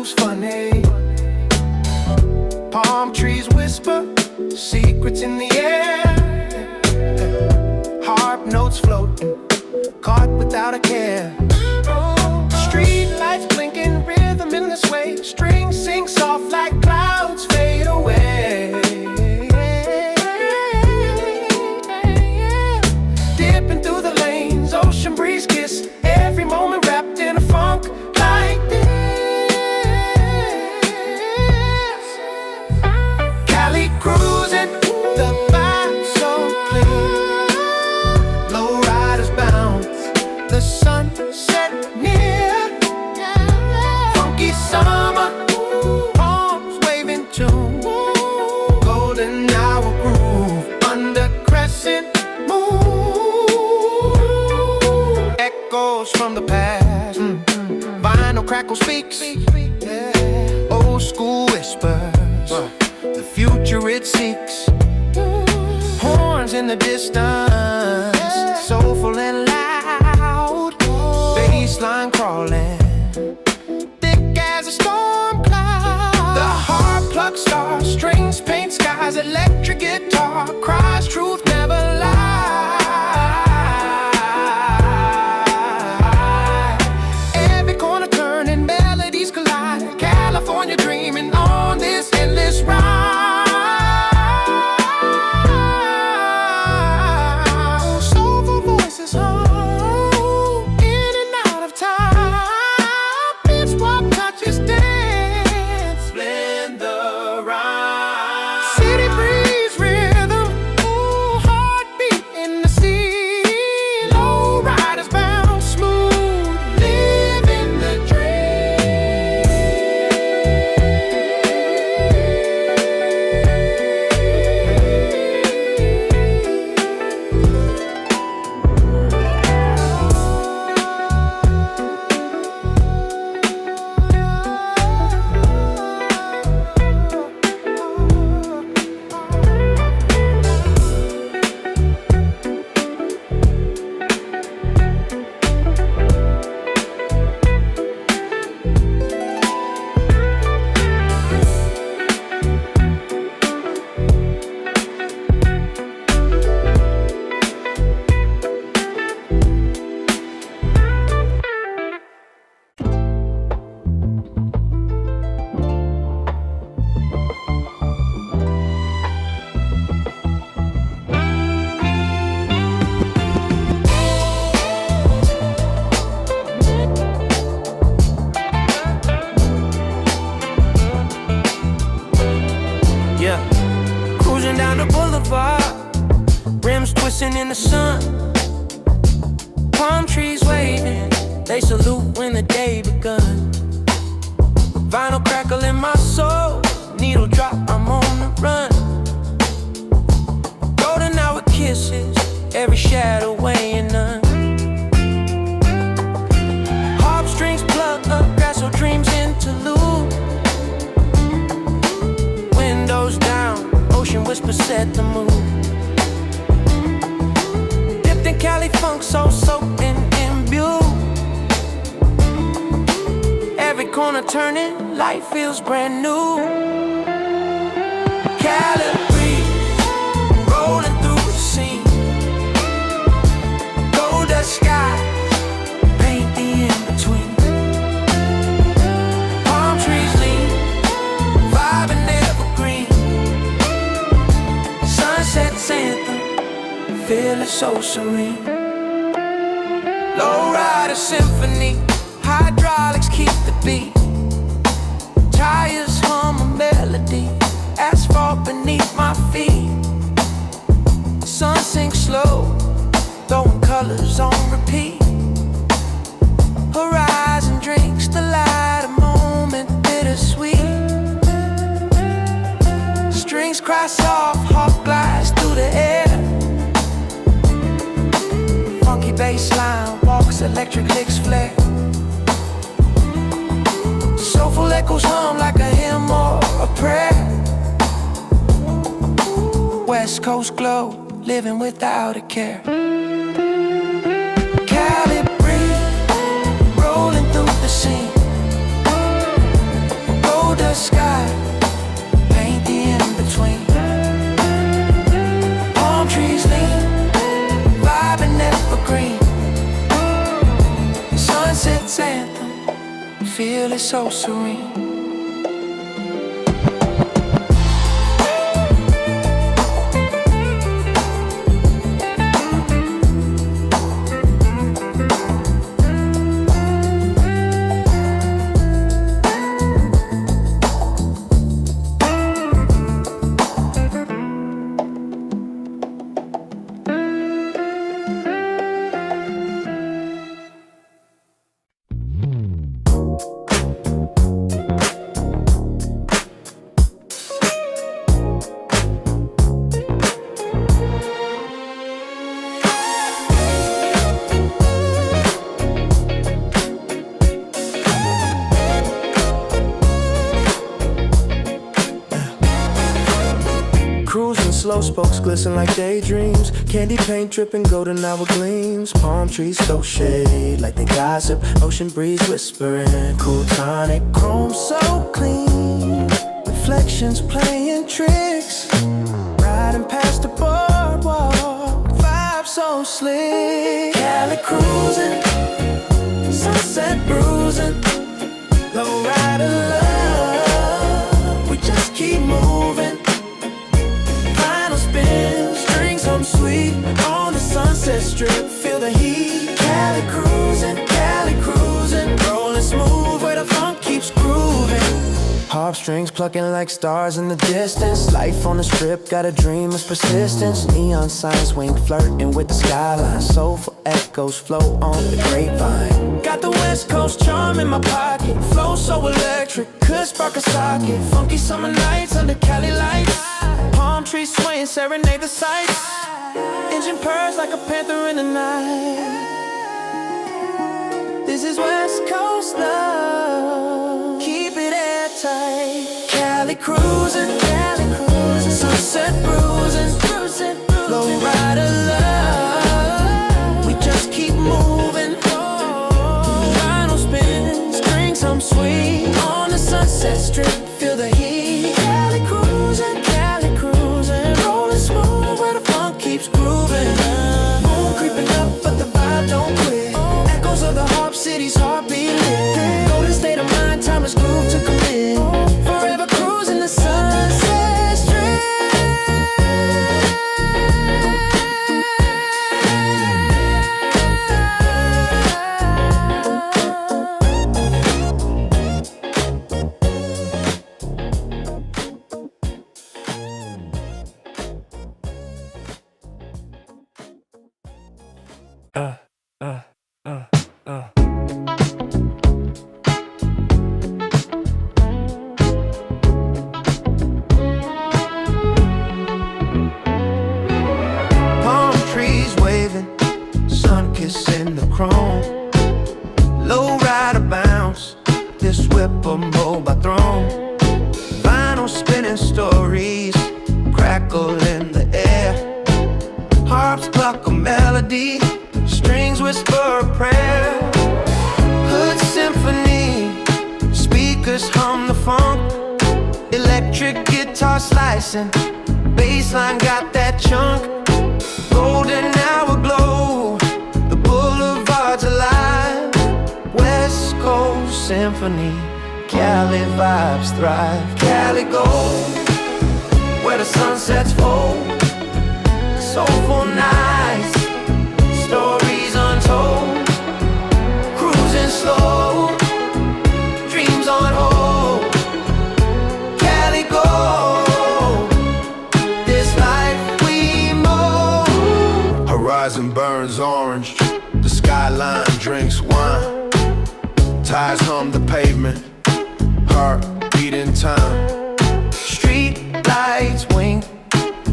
moves funny. Palm trees whisper secrets in the air. Harp notes floating, caught without a care. Street lights blinking, rhythm in the sway. Strings sing soft like clouds fade away. Dipping through the lanes, ocean breeze kiss. Every moment wrapped in a funk like this. Cali cruising, the vibe so clear. Low riders bounce, the sunset near. Funky summer, palms waving tune. Golden hour groove under crescent moon. Echoes from the past, vinyl crackle speaks. Old school whispers, the future it seeks. Horns in the distance, soulful and loud. Bassline crawling, thick as a storm cloud. The heart plucks stars, strings paint skies. Electric guitar cries truth never lies. Every corner turning, melodies collide. California dreaming on this endless ride. Soulful voices hum in and out of time. Beats swap touches dance, blend the rhyme. City breeze rhythm, ooh, heartbeat in the sea. Low riders bounce smooth, living the dream. Yeah, cruising down the boulevard, rims twisting in the sun. Palm trees waving, they salute when the day begun. Vinyl crackle in my soul, needle drop, I'm on the run. Golden hour kisses, every shadow weighing none. Harp strings plug up, grass or dreams interlude. Windows down, ocean whispers set the mood. Dipped in Cali funk, so soaked and imbued. Every corner turning, life feels brand new. Cali breeze, rolling through the scene. Gold dust sky, paint the in-between. Palm trees lean, vibing evergreen. Sunset's anthem, feel it so serene. Low rider symphony, hydraulics keep the beat. Tires hum a melody, asphalt beneath my feet. Sun sinks slow, throwing colors on repeat. Horizon drinks the light, a moment bittersweet. Strings cry soft, heart glides through the air. Funky bass line walks, electric licks flare. Soulful echoes hum like a hymn or a prayer. West Coast glow, living without a care. Cali breeze, rolling through the scene. feel it so serene. Slow spokes glisten like daydreams. Candy paint dripping golden hour gleams. Palm trees throw shade like they gossip. Ocean breeze whispering. Cool tonic, chrome so clean. Reflections playing tricks. Riding past the boardwalk. Vibe so slick. Cali cruising. Sunset bruising. Low rider love. We just keep moving. Drink some sweet on the Sunset Strip. Feel the heat. Cali cruising, rolling smooth where the funk keeps grooving. Harp strings plucking like stars in the distance. Life on the Strip, got a dream of persistence. Neon signs wink flirting with the skyline. Soulful echoes flow on the grapevine. Got the West Coast charm in my pocket. Flow so electric, could spark a socket. Funky summer nights under Cali lights. Palm trees swaying, serenade the sights. Engine purrs like a panther in the night. This is West Coast love. Keep it airtight. Cali cruising, sunset bruising, low rider love. We just keep moving. Vinyl spins, drink some sweet on the Sunset Strip. Feel the heat. Cali cruising, rolling smooth where the funk keeps grooving. Moon creeping up, but the vibe don't quit. Echoes of the harp city's heartbeat lit. Golden state of mind, timeless groove to commit. Forever cruising the Sunset Strip. Palm trees waving, sun kissing the chrome. Low rider bounce, this whip a mobile throne. Vinyl spinning stories, crackle in the air. Harps pluck a melody, strings whisper a prayer. Hood symphony, speakers hum the funk. Electric guitar slicing, bassline got that chunk. Golden hour glow, the boulevard's alive. West Coast symphony, Cali vibes thrive. Cali gold, where the sunsets fold. Soulful nights, stories untold. Cruising slow, dreams on hold. Cali gold, this life we mold. Horizon burns orange, the skyline drinks wine. Tires hum the pavement, heart beating time. Street lights wink,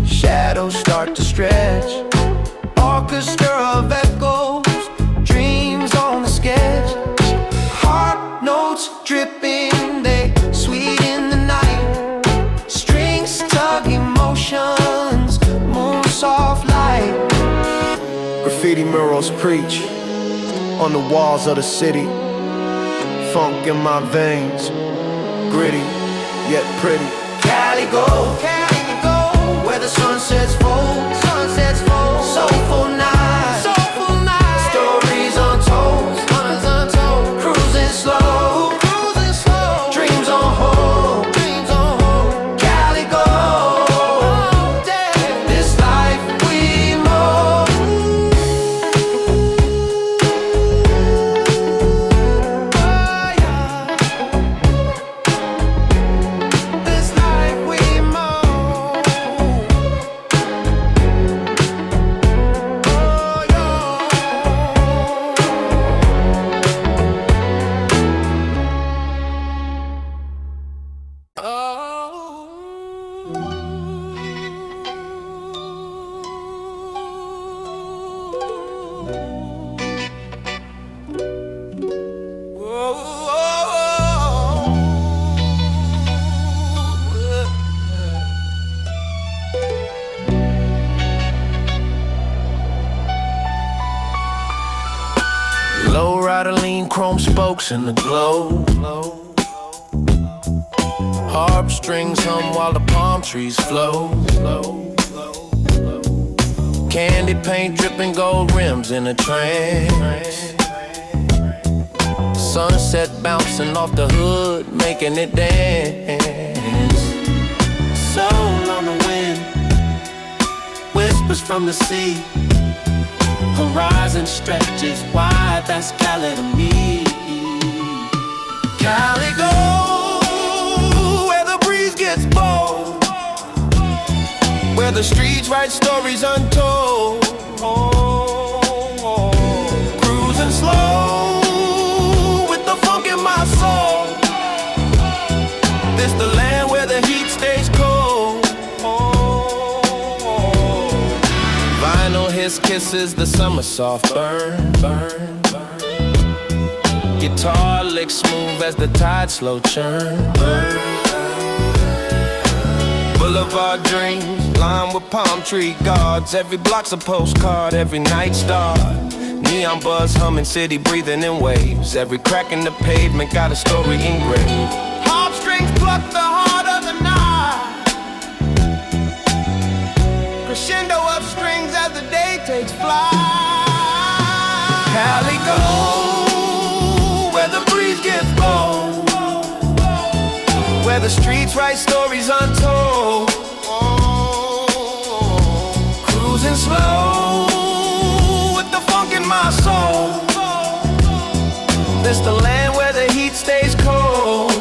shadows start to stretch. Orchestra of echoes, dreams on the sketch. Heart notes dripping, they sweet in the night. Strings tug emotions, moon soft light. Graffiti murals preach on the walls of the city. Funk in my veins, gritty yet pretty. Cali gold, where the sunsets fold, soulful night, stories untold, cruising slow, smokes in the glow. Harp strings hum while the palm trees flow. Candy paint dripping gold rims in a trance. Sunset bouncing off the hood, making it dance. Soul on the wind, whispers from the sea. Horizon stretches wide, that's Cali to me. Cali go, where the breeze gets bold, where the streets write stories untold. Cruising slow with the funk in my soul. This the land where the heat stays cold. Vinyl his kisses, the summer soft burn. Guitar licks smooth as the tide slow churn. Boulevard dreams, lined with palm tree guards. Every block's a postcard, every night star. Neon buzz humming, city breathing in waves. Every crack in the pavement got a story engraved. Harp strings pluck the heart of the night. Crescendo of strings as the day takes flight. Cali go, where the breeze gets bold, where the streets write stories untold. Cruising slow with the funk in my soul. This the land where the heat stays cold.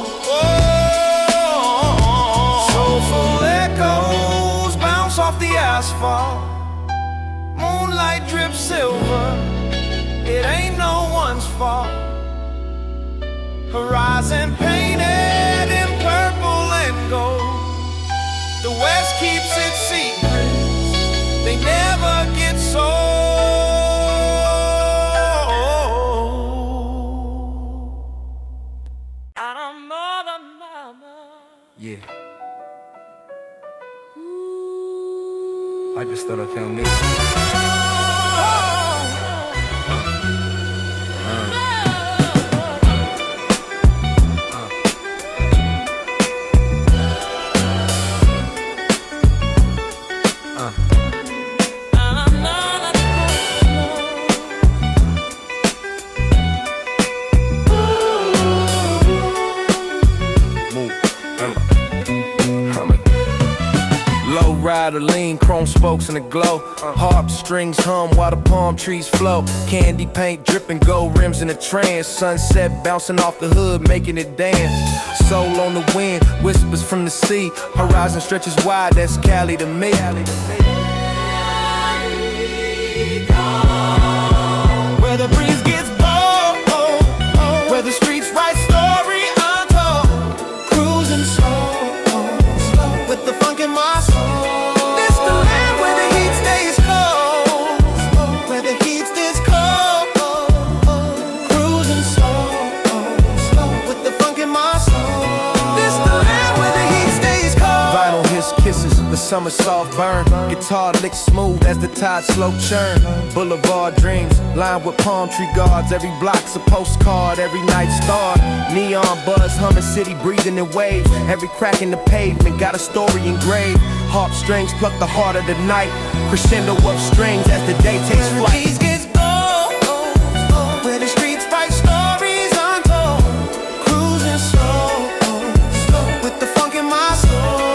Soulful echoes bounce off the asphalt. Moonlight drips silver, it ain't no one's fault. Horizon painted in purple and gold. The West keeps its secrets, they never get sold. Yeah. I just thought I found this. Rider lean, chrome spokes in the glow. Harp strings hum while the palm trees flow. Candy paint dripping gold rims in a trance. Sunset bouncing off the hood, making it dance. Soul on the wind, whispers from the sea. Horizon stretches wide, that's Cali to me. Where the breeze gets bold, where the streets write story untold. Cruising slow with the funk in my soul. The summer soft burn, guitar licks smooth as the tide slow churn. Boulevard dreams, lined with palm tree guards. Every block's a postcard, every night star. Neon buzz humming, city breathing in waves. Every crack in the pavement got a story engraved. Harp strings pluck the heart of the night. Crescendo of strings as the day takes flight. Where the streets write stories untold. Cruising slow with the funk in my soul.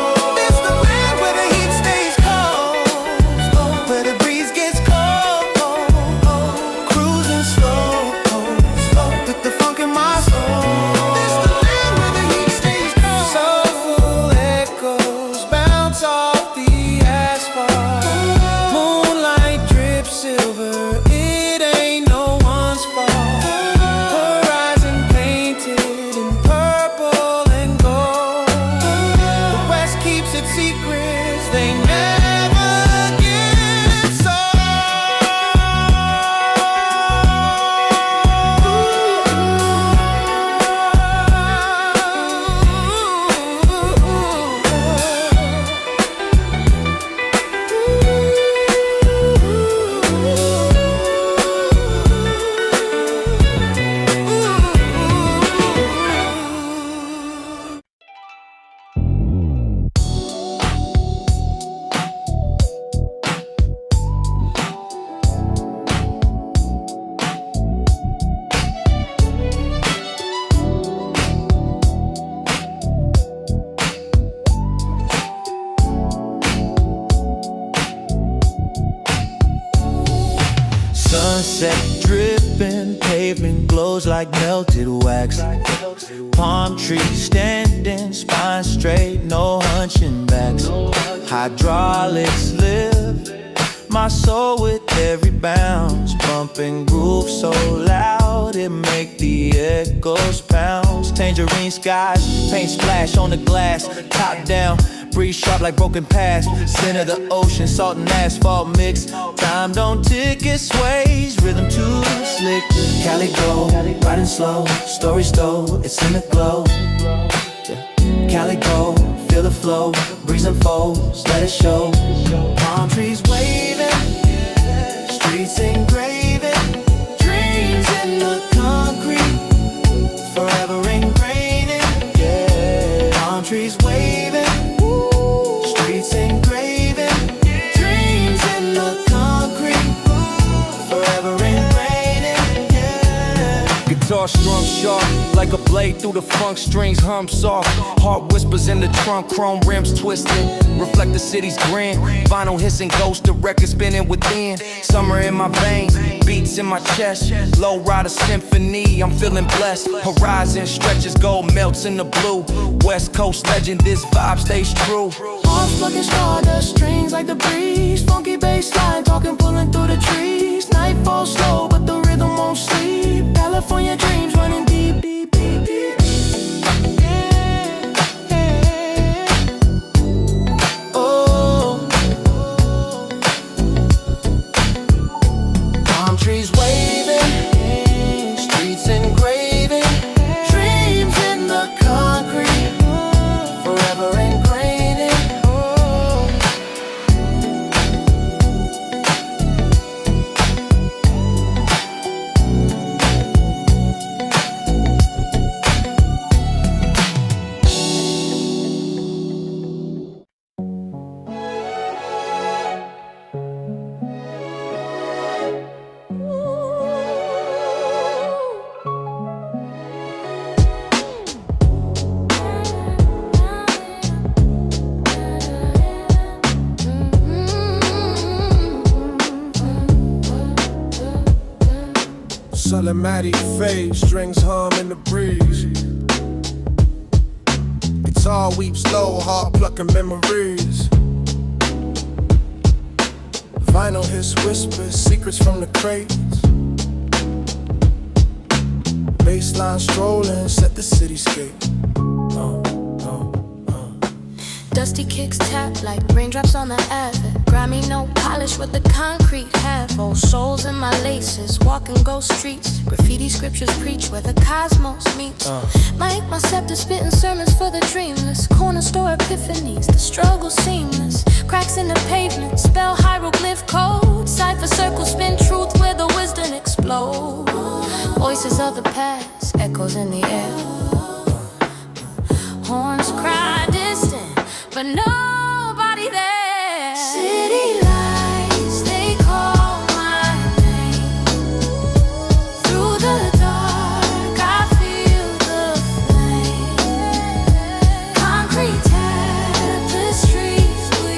Silver like melted wax. Palm trees standing, spine straight, no hunching backs. Hydraulics lift my soul with every bounce. Bumping groove so loud, it make the echoes pounce. Tangerine skies, paint splash on the glass. Top down, breeze sharp like broken past. Center the ocean, salt and asphalt mix. Time don't tick, it sways, rhythm too slick. Cali go, riding slow, story stole, it's in the glow. Cali go, feel the flow, breeze unfolds, let it show. Palm trees waving, streets engraving, dreams in the concrete, forever ingraining. Yeah, palm trees waving, streets engraving, dreams in the concrete, forever ingraining. Yeah. Guitar strung sharp like a blade through the funk, strings hum soft. Heart whispers in the trunk, chrome rims twisted, reflect the city's grin. Vinyl hissing, ghost, the record spinning within. Summer in my veins, beats in my chest. Low rider symphony, I'm feeling blessed. Horizon stretches, gold melts in the blue. West Coast legend, this vibe stays true. Arms plucking stardust, strings like the breeze. Funky bass line, talking, pulling through the trees. Night falls slow, but the rhythm won't sleep. California dreams running deep, deep, deep, deep. Oh, palm trees waving, streets engraving, dreams in the concrete, forever ingraining. Oh. Automatic fade, strings hum in the breeze. Guitar weeps low, heart plucking memories. Vinyl hits whispers, secrets from the crates. Bassline strolling, set the cityscape. Dusty kicks tap like raindrops on the Avid. Grammy no polish with the concrete have. Old souls in my laces, walking ghost streets. Graffiti scriptures preach where the cosmos meets. Mike my scepter spitting sermons for the dreamless. Corner store epiphanies, the struggle seamless. Cracks in the pavement, spell hieroglyph code. Cipher circle spin truth where the wisdom explodes. Voices of the past, echoes in the air. Horns cry distant, but nobody there. City lights, they call my name. Through the dark, I feel the flame. Concrete tapestries, we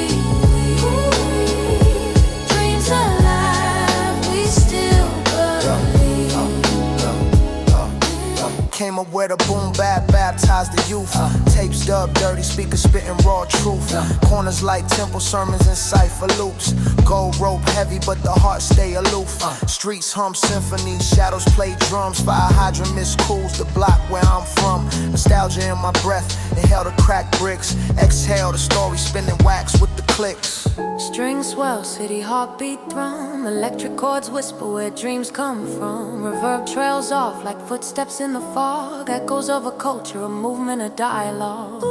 dreams alive, we still believe. Came up where the boom bap baptized the youth. Tapes dubbed dirty, speakers spitting raw truth. Corners like temple sermons and cipher loops. Gold rope heavy, but the heart stay aloof. Streets hum symphonies, shadows play drums. Fire hydrant mist cools the block where I'm from. Nostalgia in my breath, inhale the cracked bricks. Exhale the story, spinning wax with the clicks. Strings swell, city heartbeat thrum. Electric chords whisper where dreams come from. Reverb trails off like footsteps in the fog. Echoes of a culture, a movement, a dialogue.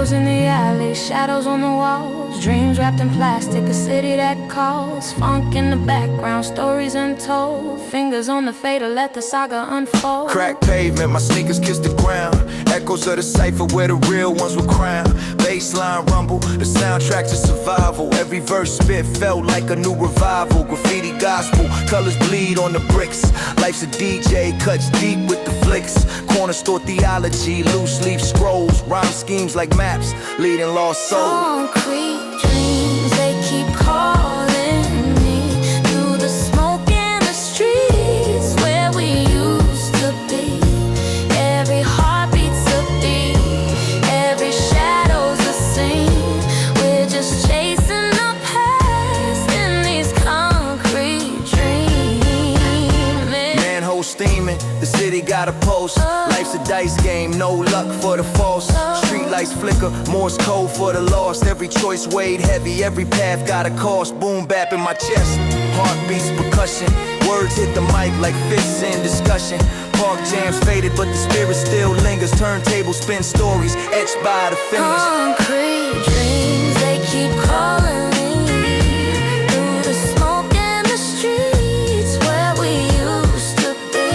Echoes in the alley, shadows on the walls, dreams wrapped in plastic, a city that calls. Funk in the background, stories untold. Fingers on the fader, let the saga unfold. Crack pavement, my sneakers kiss the ground. Echoes of the cipher where the real ones were crowned. Baseline rumble, the soundtrack to survival. Every verse spit felt like a new revival. Graffiti gospel, colors bleed on the bricks. Life's a DJ, cuts deep with the flicks. Corner store theology, loose leaf scrolls. Rhyme schemes like maps, leading lost souls. Concrete dreams, they keep calling me through the smoke in the streets where we used to be. Every heartbeat's a beat, every shadow's a scene. We're just chasing the past in these concrete dreams. Manhole steaming, the city got a pulse. Life's a dice game, no luck for the false. Street lights flicker, Morse code for the lost. Every choice weighed heavy, every path got a cost. Boom bap in my chest, heartbeats percussion. Words hit the mic like fists in discussion. Park jams faded, but the spirit still lingers. Turntable spin stories, etched by the fingers. Concrete dreams, they keep calling me through the smoke in the streets where we used to be.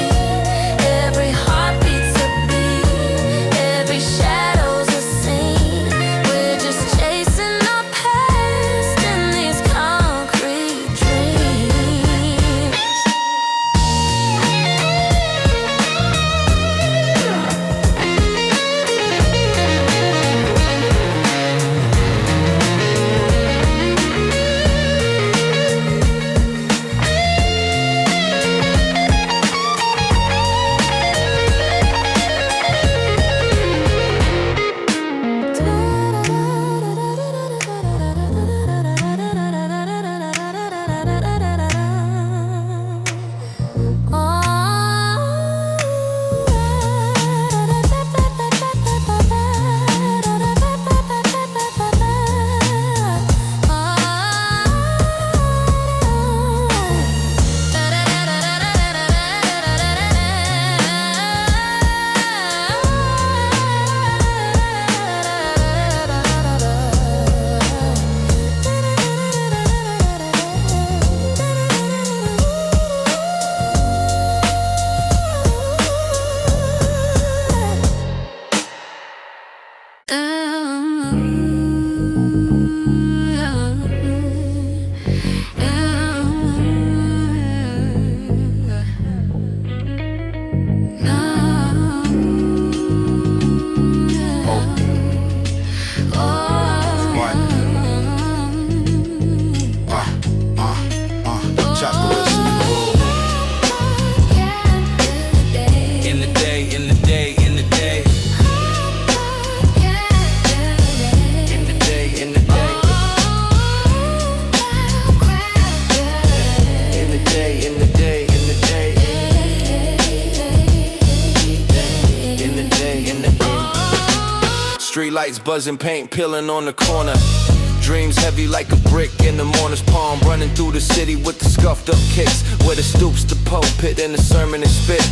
Every heartbeat's a beat, every shadow's a scene. We're just chasing our past in these concrete dreams. Street lights buzzing, paint peeling on the corner. Dreams heavy like a brick in the mourner's palm. Running through the city with the scuffed up kicks. Where the stoops, the pulpit, and the sermon is spit.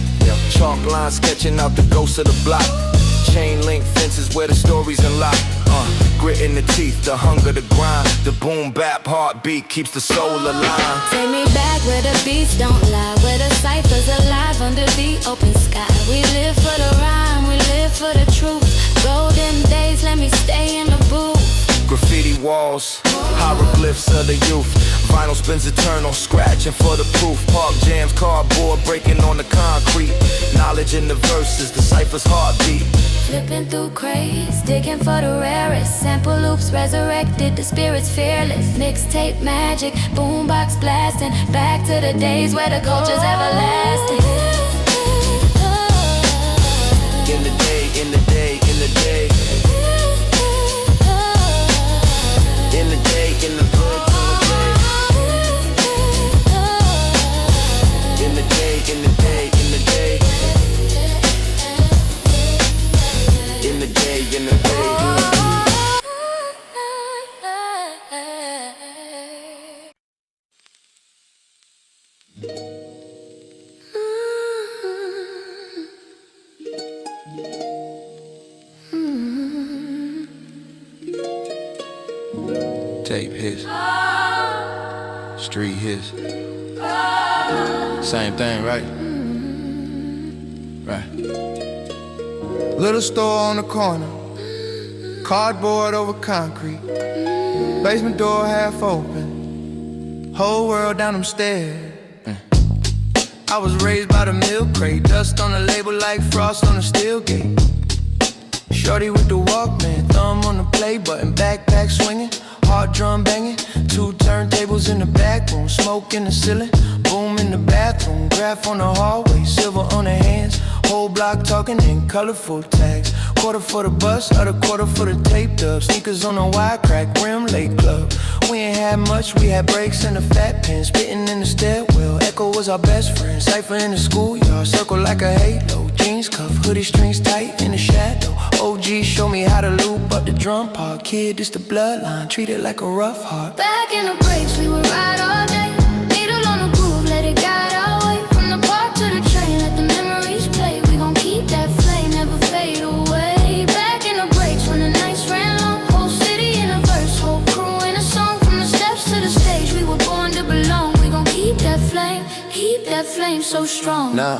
Chalk lines sketching out the ghosts of the block. Chain link fences where the stories unlocked. Grit in the teeth, the hunger, the grind. The boom bap heartbeat keeps the soul alive. Take me back where the beats don't lie, where the ciphers alive under the open sky. We live for the rhyme, we live for the truth. Golden days, let me stay in the booth. Graffiti walls, hieroglyphs of the youth. Vinyl spins eternal, scratching for the proof. Park jams, cardboard breaking on the concrete. Knowledge in the verses, the cipher's heartbeat. Flipping through crates, digging for the rarest. Sample loops resurrected, the spirit's fearless. Mixtape magic, boombox blasting. Back to the days where the culture's everlasting. In the day, in the day, in the day. In the day, in the hood, in the day, in the day, in the day. In the day, in the day. Tape his, street his. Same thing, right? Right. Little store on the corner, cardboard over concrete, basement door half open, whole world down them stairs. I was raised by the milk crate, dust on the label like frost on the steel gate. Shorty with the Walkman, thumb on the play button, backpack swinging, hard drum banging, 2 turntables in the back room, smoke in the ceiling, boom in the bathroom, graph on the hallway, silver on the hands, whole block talking in colorful tags. Quarter for the bus, other quarter for the tape dub, sneakers on the wide crack, rim lake club. We ain't had much, we had breaks in the fat pen, spitting in the stairwell. Echo was our best friend, cypher in the schoolyard, circle like a halo. Jeans cuff, hoodie strings tight in the shadow. OG showed me how to loop up the drum part. Kid, this the bloodline, treat it like a rough heart. Back in the breaks, we would ride all day. Needle on the groove, let it guide our way. From the park to the train, let the memories play. We gon' keep that flame, never fade away. Back in the breaks, when the nights ran long. Whole city in a verse, whole crew in a song. From the steps to the stage, we were born to belong. We gon' keep that flame so strong. Now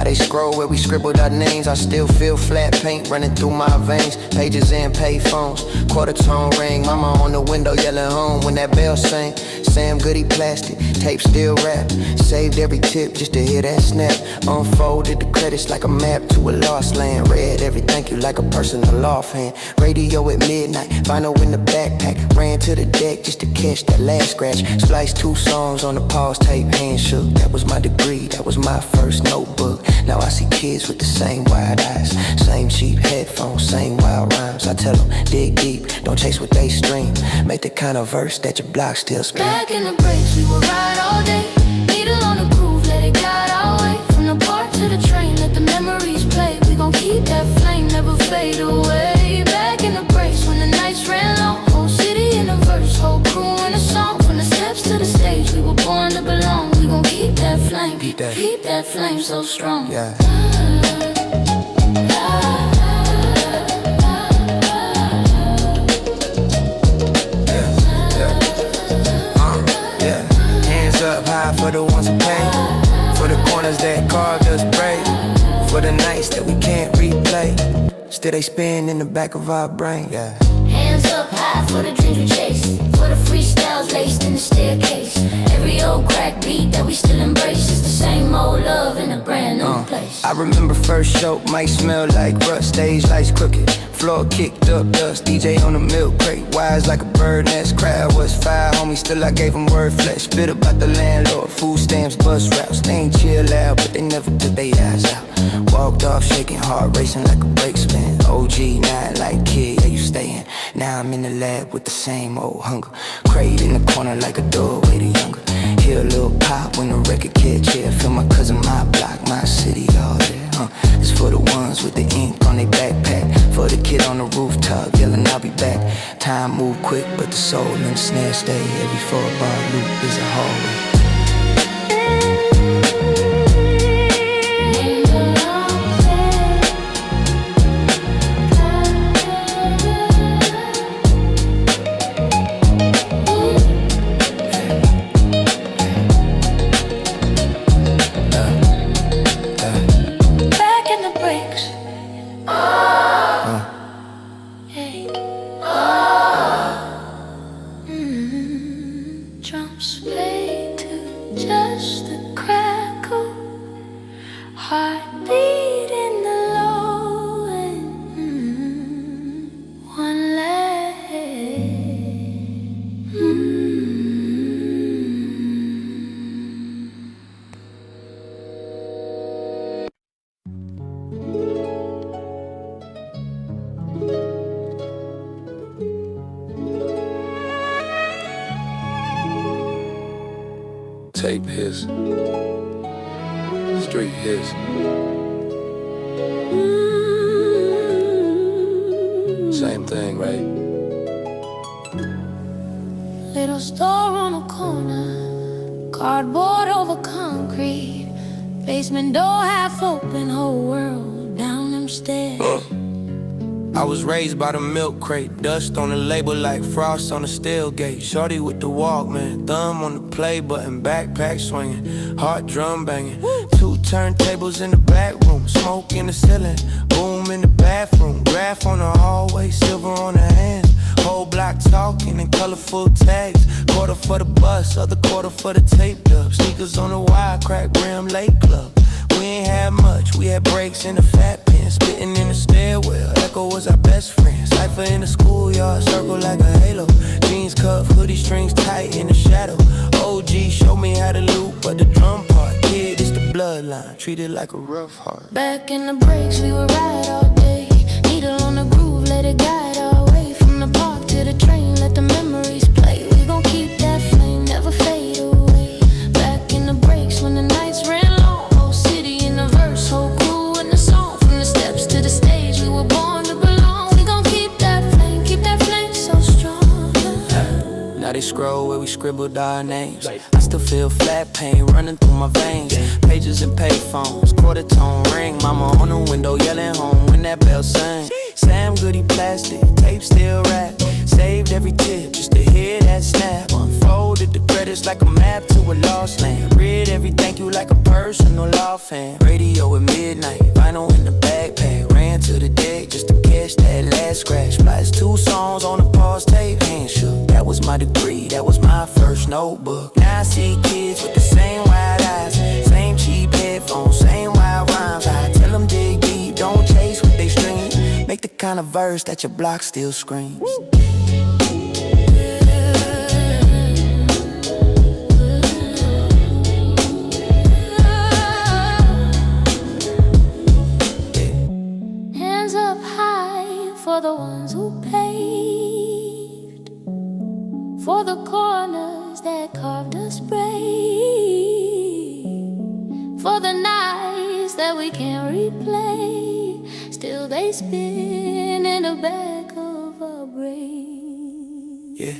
they scroll where we scribbled our names. I still feel flat paint running through my veins. Pages and pay phones, quarter tone ring. Mama on the window yelling home when that bell sang. Sam Goody plastic, tape still wrapped. Saved every tip just to hear that snap. Unfolded the credits like a map to a lost land. Read every thank you like a personal offhand. Radio at midnight, vinyl in the backpack. Ran to the deck just to catch that last scratch. Spliced 2 songs on the pause tape, hand shook. That was my degree, that was my first notebook. Now I see kids with the same wide eyes, same cheap headphones, same wild rhymes. I tell them, dig deep, don't chase what they stream. Make the kind of verse that your block still scream. Back in the breaks, we would ride all day. Needle on the groove, let it guide our way. From the park to the train, let the memories play. We gon' keep that flame, never fade away. Back in the breaks, when the nights ran long. Whole city in a verse, whole crew in a song. From the steps to the stage, we were born to belong. We gon' keep that flame, keep that flame so strong. Yeah. Hands up high for the ones who pay, for the corners that carved us brave, for the nights that we can't replay. Still they spin in the back of our brain. Yeah. Hands up high for the dreams we chase, for the freestyles laced in the staircase. Every old crack beat that we still embrace is the same old love in a brand new place. I remember first show, might smell like rust, stage lights crooked, floor kicked up dust, DJ on the milk crate, wise like a bird nest. Crowd was 5 homies, still I gave them word flesh. Spit about the landlord, food stamps, bus routes. They ain't chill out, but they never took their eyes out. Walked off shaking, heart racing like a brake spin. OG, not like kid, yeah you stayin'. Now I'm in the lab with the same old hunger. Crate in the corner like a doorway to younger. Hear a little pop when the record catch, yeah. Feel my cousin, my block, my city, all there, It's for the ones with the ink on their backpack, for the kid on the rooftop yelling I'll be back. Time move quick, but the soul in the snare stay. Every 4-bar loop is a hallway. Drums play to just the crackle, heartbeat in the low and one leg. Tape his, street his. Same thing, right? Little store on a corner, cardboard over concrete, basement door half open, whole world down them stairs. I was raised by the milk crate, dust on the label like frost on the steel gate. Shorty with the Walkman, thumb on the play button, backpack swinging, heart drum banging. 2 turntables in the back room, smoke in the ceiling, boom in the bathroom. Graph on the hallway, silver on the hands. Whole block talking in colorful tags. Quarter for the bus, other quarter for the tape dub. Sneakers on the wire, crack brim, lake club. We ain't had much, we had breaks in the fat pen. Spitting in the stairwell, Echo was our best friend. Cypher in the schoolyard, circle like a halo. Jeans cuff, hoodie strings tight in the shadow. OG showed me how to loop, but the drum part, kid, it's the bloodline. Treated like a rough heart. Back in the breaks, we would ride all day. Needle on the groove, let it guide our way. From the park to the train, let the memories play. We gon' keep that flame, never fade away. Back in the breaks, when the nights ran long. Whole city in the verse, whole crew in the song. From the steps to the stage, we were born to belong. We gon' keep that flame so strong. Now they scroll where we scribbled our names. I still feel flat pain running through my veins. Pages and payphones, quarter tone ring. Mama on the window yelling home when that bell sang. Sam Goody plastic, tape still wrapped. Saved every tip just to hear that snap. Unfolded the credits like a map to a lost land. Read every thank you like a personal law fan. Radio at midnight, vinyl in the backpack. Ran to the deck just to catch that last scratch. Splice 2 songs on a pause tape, hand shook. That was my degree, that was my first notebook. Now I see kids with the same wide eyes, same cheap headphones, same wild rhymes. I tell them dig deep, don't chase what they stream. Make the kind of verse that your block still screams. Hands up high for the ones who paved, for the corners that carved us brave, for the nights that we can't replay. Still they spin in the back of our brain. Yeah.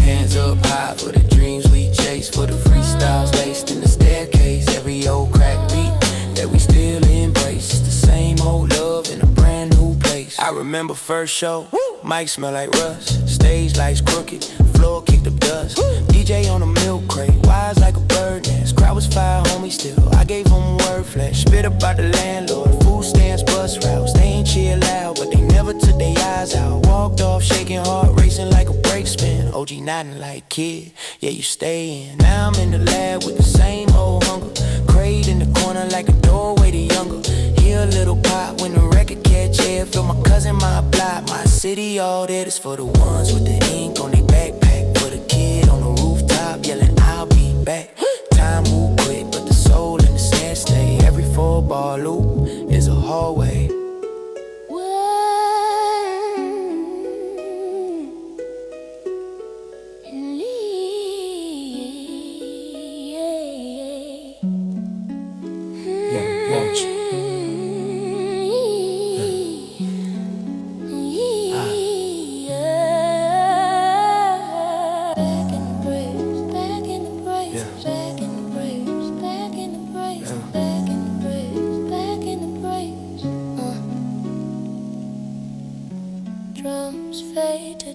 Hands up high for the dreams we chase, for the freestyles laced in the staircase. Every old crack beat that we still embrace. It's the same old love in a brand new place. I remember first show, mic smell like rust. Stage lights crooked, floor kicked up dust. DJ on a milk crate, wise like a bird nest. Crowd was fire, homie, still I gave them word flash. Spit about the landlord, food stamps, bus routes. They ain't chill loud, but they never took their eyes out. Walked off, shaking heart, racing like a brake spin. OG nodding like kid, yeah, you stay in. Now I'm in the lab with the same old hunger. Crate in the corner like a doorway to younger. Hear a little pop when the record catch air. Feel my cousin, my block, my city, all that is for the ones with the ink on their backpack. For the kid on the rooftop yelling, I'll be back. Time move quick, but the soul in the snare stay. Every 4-bar loop is a hallway.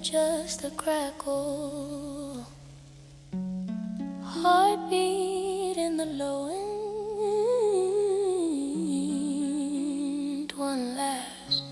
Just a crackle, heartbeat in the low end, one last.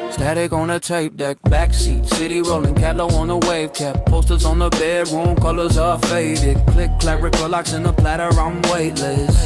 Static on the tape deck, backseat, city rolling, cat low on the wave cap. Posters on the bedroom, colors are faded. Click, clack, Rick, relax in the platter, I'm weightless.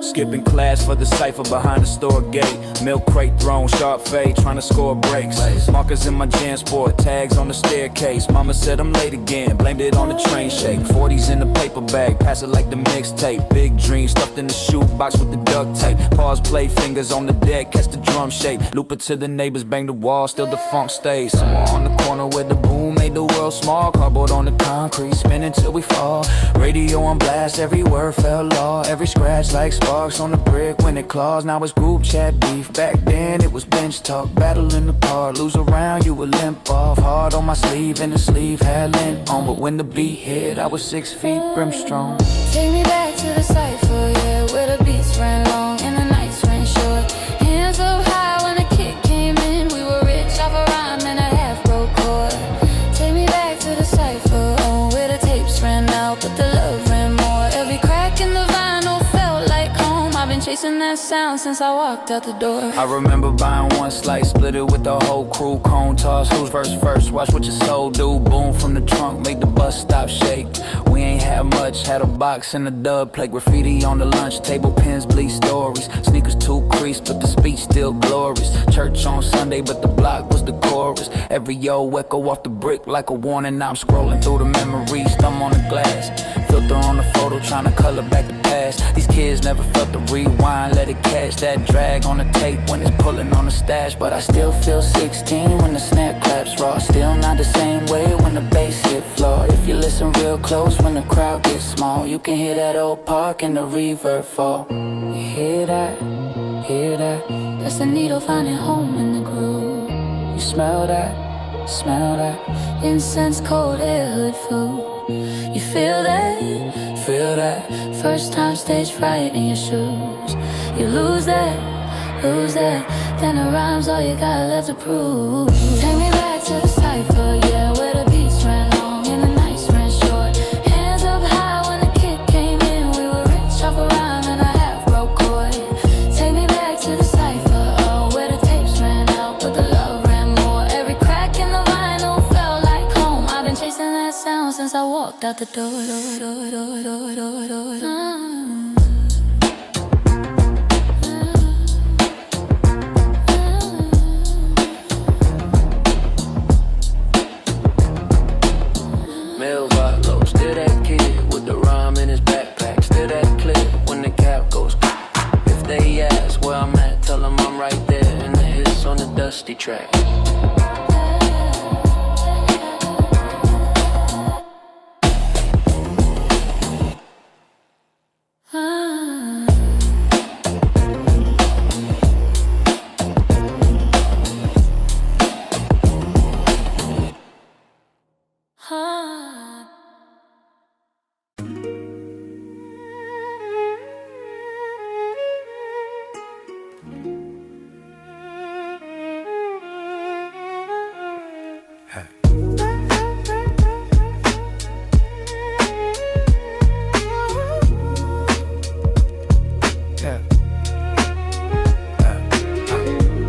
Skipping class for the cipher behind the store gate. Milk crate thrown, sharp fade, trying to score breaks. Markers in my jam sport, tags on the staircase. Mama said I'm late again, blamed it on the train shake. 40s in the paper bag, pass it like the mixtape. Big dreams stuffed in the shoebox with the duct tape. Pause, play, fingers on the deck, catch the drum shape. Loop it to the neighbors, bang the wall, still the funk stays. Somewhere on the corner where the boom made the world small. Cardboard on the concrete, spinning till we fall. Radio on blast, every word fell law. Every scratch like sparks on the brick when it claws. Now it's group chat beef, back then it was bench talk. Battle in the park, lose a round, you would limp off. Hard on my sleeve and the sleeve had lint on. But when the beat hit, I was 6 feet brimstone. Take me back to the cypher, yeah, where the beats ran long and the nights ran short. Hands up high when the kick came in. We were rich off a rhyme and a half-broke chord. Take me back to the cypher, oh, where the tapes ran out, but the love ran more. Every crack in the vinyl felt like home. I've been chasing that sound since I walked out the door. I remember buying one slice, split it with the whole crew. Cone toss, who's verse first? Watch what your soul do. Boom from the trunk, make the bus stop shake. We ain't had much, had a box and a dub plate. Graffiti on the lunch table, pens bleed stories. Sneakers too creased, but the speech still glorious. Church on Sunday, but the block was the chorus. Every yo echo off the brick like a warning. Now I'm scrolling through the memories, thumb on the glass. Filter on the photo, trying to color back the past. These kids never felt the rewind, let it catch that drag on the tape when it's pulling on the stash. But I still feel 16 when the snap claps raw. Still not the same way when the bass hit floor. If you listen real close when the crowd gets small, you can hear that old park and the reverb fall. You hear that, hear that? That's the needle finding home in the groove. You smell that, smell that? Incense, cold air, hood food. You feel that, feel that? First time stage fright in your shoes. You lose that, then the rhyme's all you got left to prove. Take me back to the cypher, yeah, where the beats ran long and the nights ran short. Hands up high when the kick came in. We were rich off a rhyme and a half-broke chord. Take me back to the cypher, oh, where the tapes ran out, but the love ran more. Every crack in the vinyl felt like home. I've been chasing that sound since I walked out the door. Still that kid with the rhyme in his backpack. Still that clip when the cap goes. If they ask where I'm at, tell them I'm right there. And the hits on the dusty track.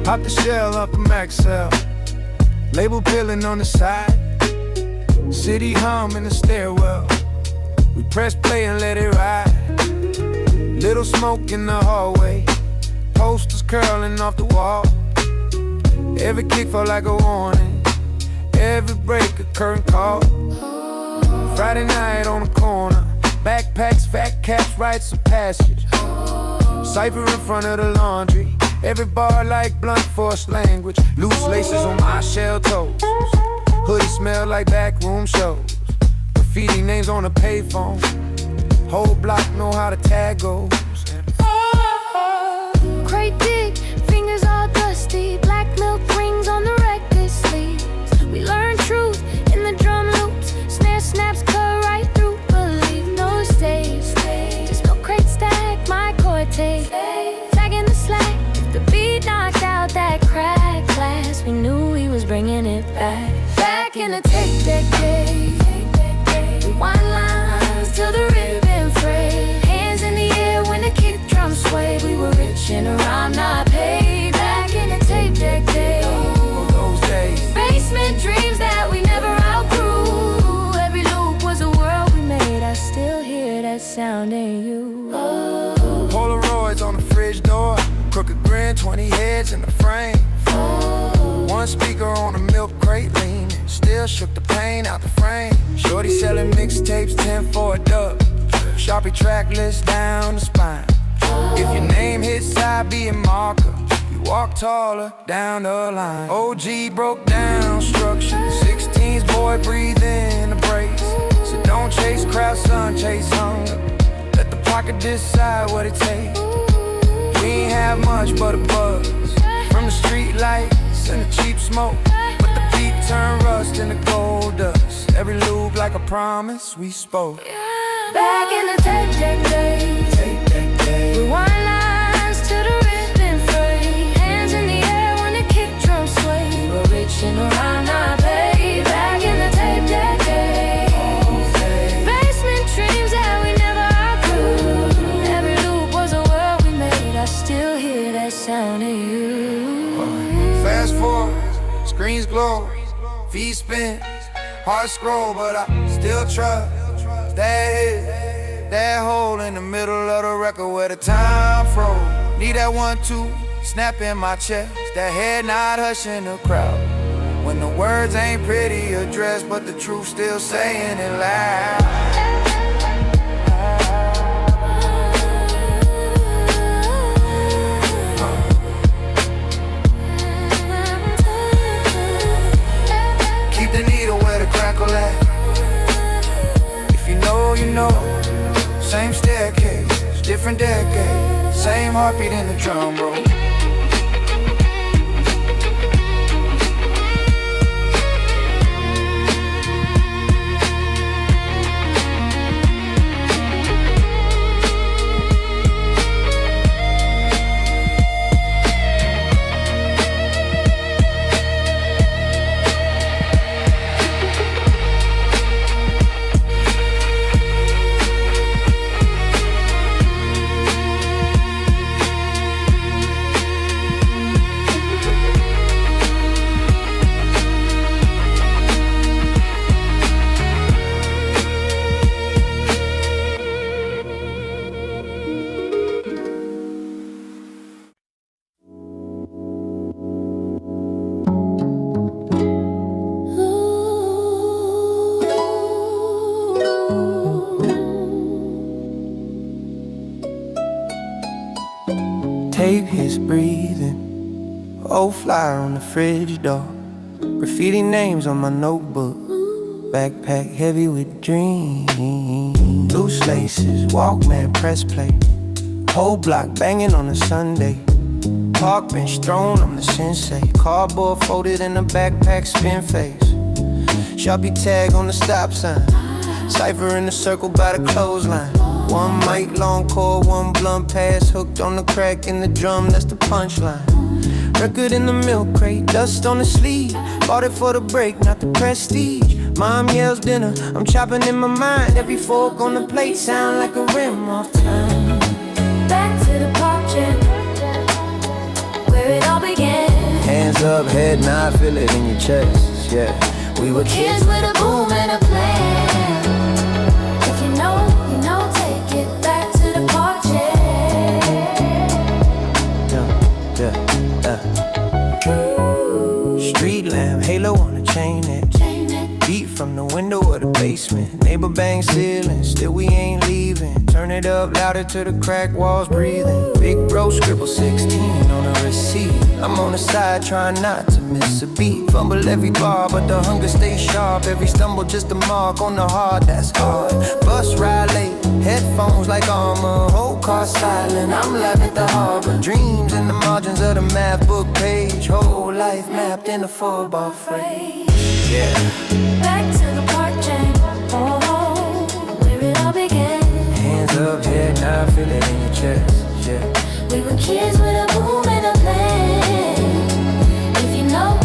Pop the shell up a Max Cell. Label peeling on the side. City hum in the stairwell. We press play and let it ride. Little smoke in the hallway. Posters curling off the wall. Every kick felt like a warning. Every break a current call. Friday night on the corner. Backpacks, fat caps, rites of passage. Cypher in front of the laundry. Every bar like blunt force language. Loose laces on my shell toes. Hoodie smell like backroom shows. Graffiti names on the payphone. Whole block know how the tag goes. Crate dig, fingers all dusty. Black milk rings on the record sleeves. We learn truth in the drum loops. Snare snaps cut right through. Believe no stays. Just no crate stack, my chord tape. Tagging the slack. The beat knocked out that crack glass. We knew he was bringing it back. Back in the tape deck days. Rewind lines till the ribbon frayed. Hands in the air when the kick drum swayed. We were rich in a rhyme not paid. Back in the tape deck days. Those days. Basement dreams that we never outgrew. Every loop was a world we made. I still hear that sound in you. Polaroids 20 heads in the frame. One speaker on a milk crate leaning, still shook the pain out the frame. Shorty selling mixtapes, 10 for a dub. Sharpie track list down the spine. If your name hits side, be a marker. You walk taller down the line. OG broke down structure. 16's boy breathe in a brace. So don't chase crowd, son, chase hunger. Let the pocket decide what it takes. We ain't have much but a buzz from the street lights and the cheap smoke. But the beat turned rust into gold dust. Every loop like a promise we spoke. Back in the days, rewind lines to the rhythm fray. Hands in the air when the kick drum sway. We were reaching around our bay. Back in the days, basement dreams that we never outgrew. Every loop was a world we made. I still hear that sound of you. Fast forward, screens glow, feet spin, heart scroll, but I still trust. That hit, that hole in the middle of the record where the time froze. Need that 1-2, snap in my chest. That head nod hushing the crowd. When the words ain't pretty addressed, but the truth still saying it loud. Keep the needle where the crackle at. You know, same staircase, different decade, same heartbeat in the drum roll. Tape his breathing, old flyer on the fridge door. Graffiti names on my notebook, backpack heavy with dreams. Loose laces, Walkman press play, whole block banging on a Sunday. Park bench thrown, I'm the sensei. Cardboard folded in a backpack, spin face. Sharpie tag on the stop sign, cipher in the circle by the clothesline. One mic, long cord, one blunt pass, hooked on the crack in the drum, that's the punchline. Record in the milk crate, dust on the sleeve. Bought it for the break, not the prestige. Mom yells dinner, I'm chopping in my mind. Every fork on the plate sound like a rim off time. Back to the park gym, where it all began. Hands up, head nod, feel it in your chest, yeah. We were Kids with a boom and a plan. If you know, you know, take it back to the park gym. Street lamp, halo on the chain it. Beat from the window of the basement. Neighbor bang ceiling, still we ain't leaving. Turn it up louder to the crack walls breathing. Big bro scribble 16 on a receipt. I'm on the side trying not to miss a beat. Fumble every bar but the hunger stays sharp. Every stumble just a mark on the heart, that's hard. Bus ride late, headphones like armor. Whole car silent, I'm live at the harbor. Dreams in the margins of the math book page. Whole life mapped in a 4-bar frame. Yeah. Back to the park gym, oh, where it all began. Hands up, head nod, feel it in your chest, yeah. We were kids with a boom and a plan. If you know,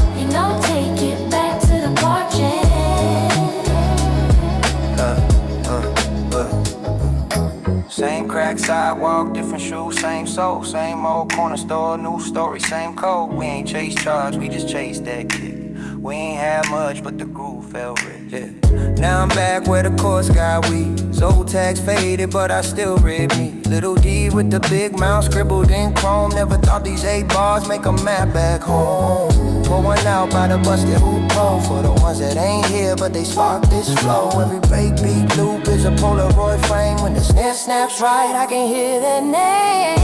take it back to the park gym. Same crack sidewalk, different shoes, same soul. Same old corner store, new story, same code. We ain't chase charge, we just chase that kick. We ain't had much, but the groove felt rich. Yeah. Now I'm back where the course got weeds. Old tags faded, but I still read me. Little D with the big mouth scribbled in chrome. Never thought these 8 bars make a map back home. Pour one out by the busted hoop pole. For the ones that ain't here, but they spark this flow. Every breakbeat loop is a Polaroid frame. When the snare snaps right, I can hear their name.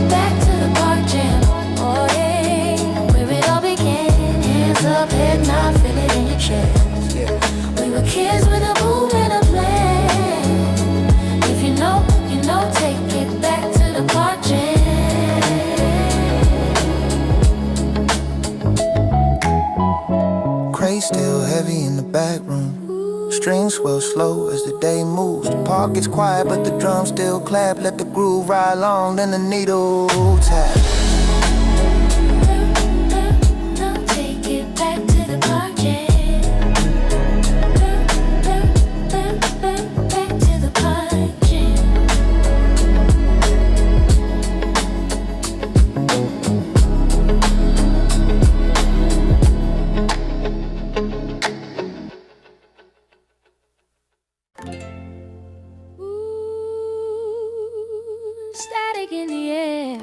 Back to the park jam, oh yeah, where it all began. Hands up, head nod, feel it in your chest. We were kids with a boom and a plan. If you know, take it back to the park jam. Cray still heavy in the back room. Strings swell slow as the day moves. The park gets quiet, but the drums still clap. Let the groove ride long, then the needle tap. Now take it back to the park jam. Back to the park jam. Static in the air.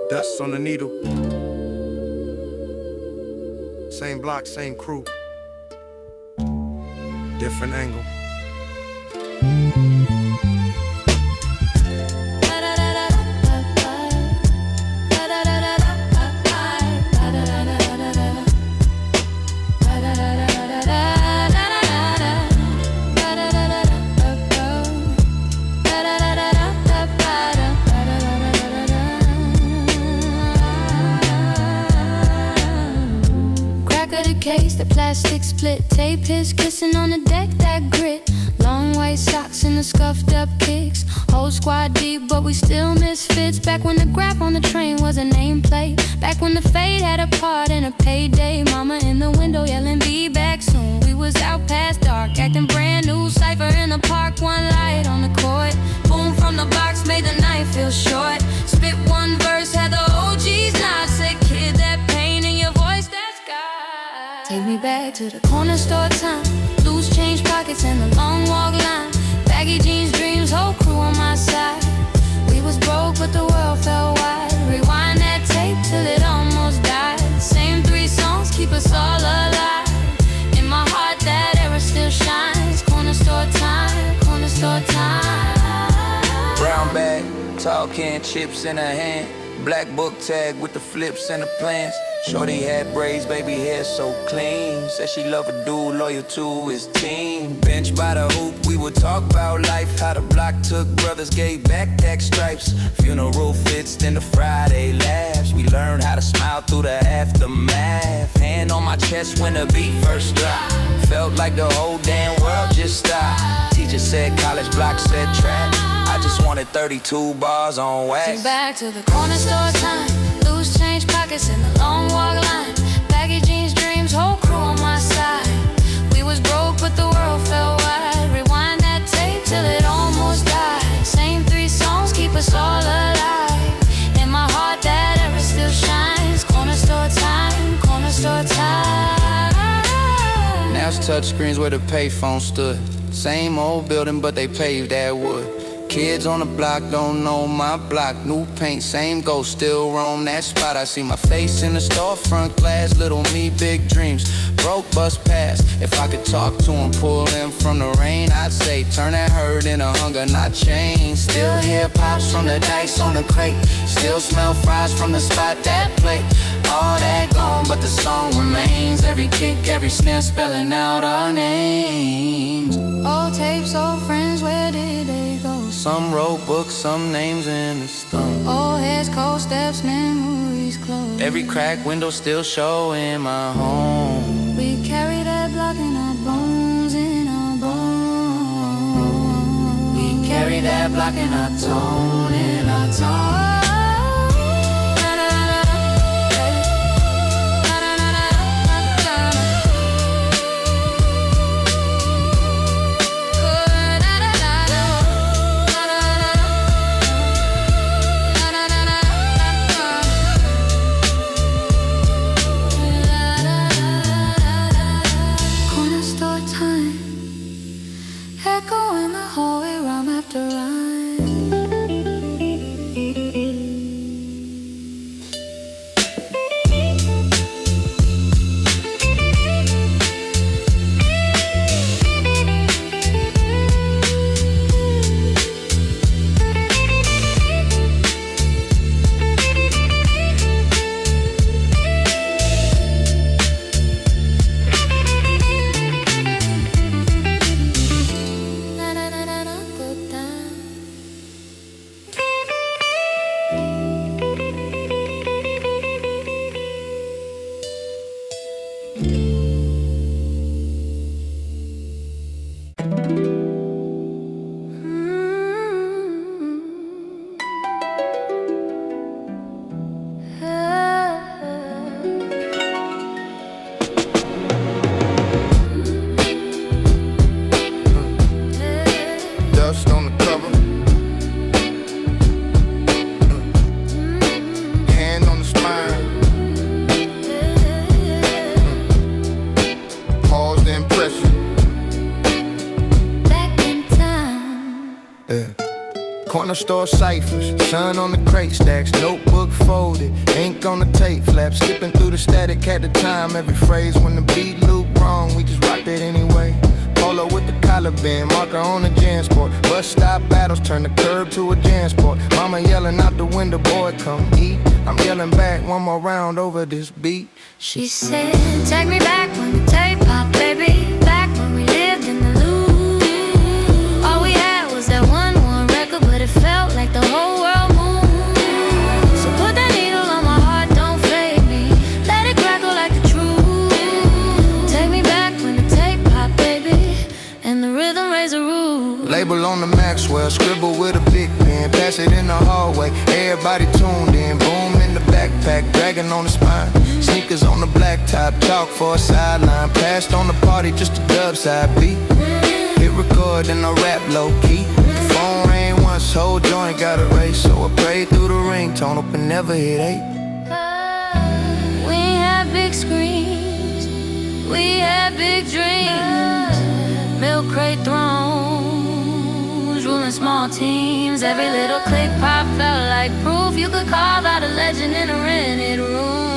Dust on the needle. Same block, same crew. Different angle. Case, the plastic split, tape his kissing on the deck, that grit. Long white socks and the scuffed up kicks. Whole squad deep, but we still misfits. Back when the grab on the train was a nameplate. Back when the fade had a part and a payday. Mama in the window yelling, be back soon. We was out past dark, acting brand new. Cypher in the park, one light on the court. Boom from the box made the night feel short. Spit one verse, had the OGs nod. Said, kid, that pain in your voice, that's God. Take me back to the corner store time. Loose change pockets and the long walk line. Baggy jeans, dreams, whole crew on my side. We was broke, but the world felt wide. Rewind that tape till it almost died. Same 3 songs keep us all alive. In my heart, that era still shines. Corner store time, corner store time. Brown bag, tall can, chips in her hand. Black book tag with the flips and the plans. Shorty had braids, baby hair so clean. Said she love a dude, loyal to his team. Bench by the hoop, we would talk about life. How the block took brothers, gave backpack stripes. Funeral fits, then the Friday laughs. We learned how to smile through the aftermath. Hand on my chest when the beat first dropped. Felt like the whole damn world just stopped. Teacher said college, block said track. I just wanted 32 bars on wax. Take back to the corner store time. Loose change pockets and the long walk line. Baggy jeans, dreams, whole crew on my side. We was broke, but the world felt wide. Rewind that tape till it almost died. Same 3 songs keep us all alive. In my heart, that era still shines. Corner store time, corner store time. Now it's touchscreens where the payphone stood. Same old building, but they paved that wood. Kids on the block don't know my block. New paint, same ghost, still roam that spot. I see my face in the storefront glass. Little me, big dreams. Broke bus pass. If I could talk to him, pull him from the rain, I'd say turn that hurt into hunger, not change. Still hear pops from the dice on the crate. Still smell fries from the spot that plate. All that gone, but the song remains. Every kick, every snare spelling out our names. Old tapes, old friends, where did they go? Some wrote books, some names in the stone. Old heads, cold steps, memories close. Every crack window still showing my home. We carry that block in our bones, in our bones. We carry that block in our tone, in our tone. echo in the hallway, rhyme after rhyme. Dust on the cover, hand on the spine, pause the impression. Back in time. Corner store ciphers, sun on the crate stacks, notebook folded, ink on the tape flap, skipping through the static at the time. Every phrase when the beat looped wrong, we just rocked it anyway. Polo with the collar band, marker on the jam sport. Bus stop battles turn the curb to a jam sport. Mama yelling out the window, boy, come eat. I'm yelling back, one more round over this beat. She said, take me back when the tape popped, baby. Back when we lived in the loop. All we had was that one record, but it felt like the whole world moved. So put that needle on my heart, don't fade me. Let it crackle like the truth. Take me back when the tape popped, baby, and the rhythm raised a roof. Label on the Maxwell, scribble with a big pen, pass it in the hallway. Everybody tuned in, boom in the backpack, dragging on the spine. Sneakers on the blacktop, chalk for a sideline. Passed on the party, just a dub side beat. Hit record and I rap low key. The phone rang once, whole joint got erased. So I prayed through the ringtone, hope it never hit 8. We had big screens, we had big dreams. Milk crate thrones, ruling small teams. Every little click pop felt like proof you could carve out a legend in a rented room.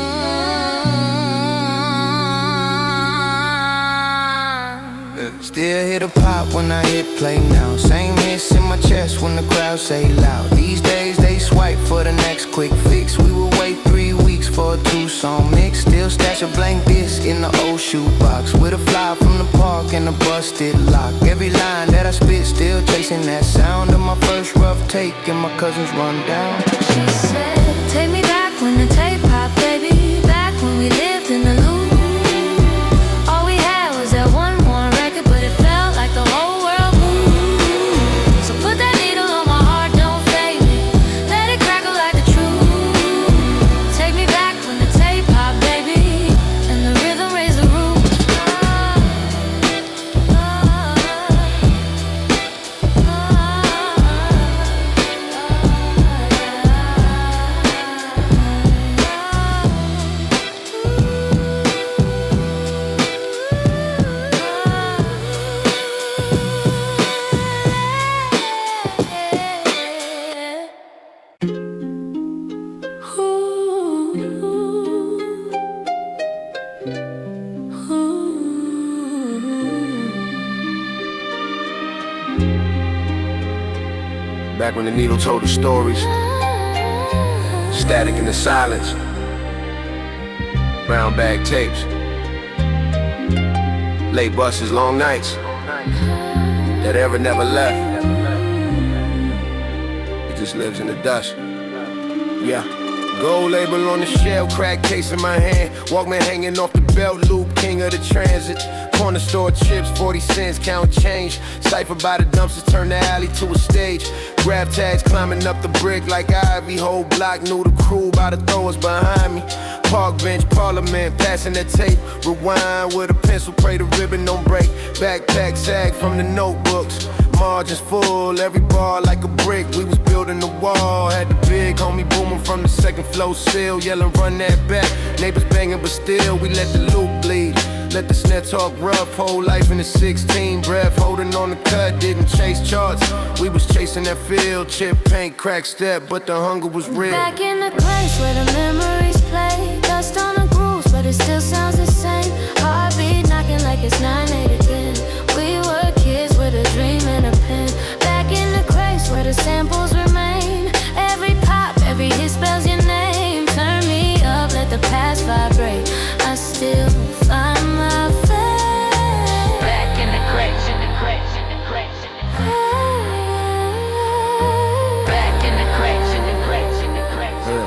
Still hear the pop when I hit play now. Same hits in my chest when the crowd say loud. These days they swipe for the next quick fix. We will wait 3 weeks for a 2-song mix. Still stash a blank disc in the old shoebox, with a fly from the park and a busted lock. Every line that I spit still chasing that sound of my first rough take and my cousin's run down. She said, take me back when the tape popped, baby. Back when we lived in the loop. All we had was that one record, but it felt like the whole world moved. So put that needle on my heart, don't fade me. Let it crackle like the truth. Take me back when the tape popped, baby, and the rhythm raised the roof. Back when the needle told the stories, static in the silence, brown bag tapes, late buses, long nights that ever never left. It just lives in the dust. Yeah. Gold label on the shell, crack case in my hand, Walkman hanging off the belt loop, king of the transit. Corner store chips, 40 cents, count change. Cypher by the dumpsters, turn the alley to a stage. Grab tags, climbing up the brick like Ivy. Whole block knew the crew by the throwers behind me. Park bench, parliament, passing the tape. Rewind with a pencil, pray the ribbon don't break. Backpack sag from the notebooks. Margins full, every bar like a brick. We was building the wall, had the big homie booming from the second floor sill, yelling run that back. Neighbors banging but still we let the loop bleed. Let the snare talk rough, whole life in the 16 breath. Holding on the cut, didn't chase charts. We was chasing that field, chip paint, crack step, but the hunger was real. Back in the place where the memories play. Dust on the grooves, but it still sounds the same. Heartbeat knocking like it's 9/8 again. We were kids with a dream and a pen. Back in the place where the samples remain. Every pop, every hit spells your name. Turn me up, let the past vibrate. I still find my face. Back in the crates, in the crates, in the crates, in the crates. Back in the crates, in the crates, in the crates, in the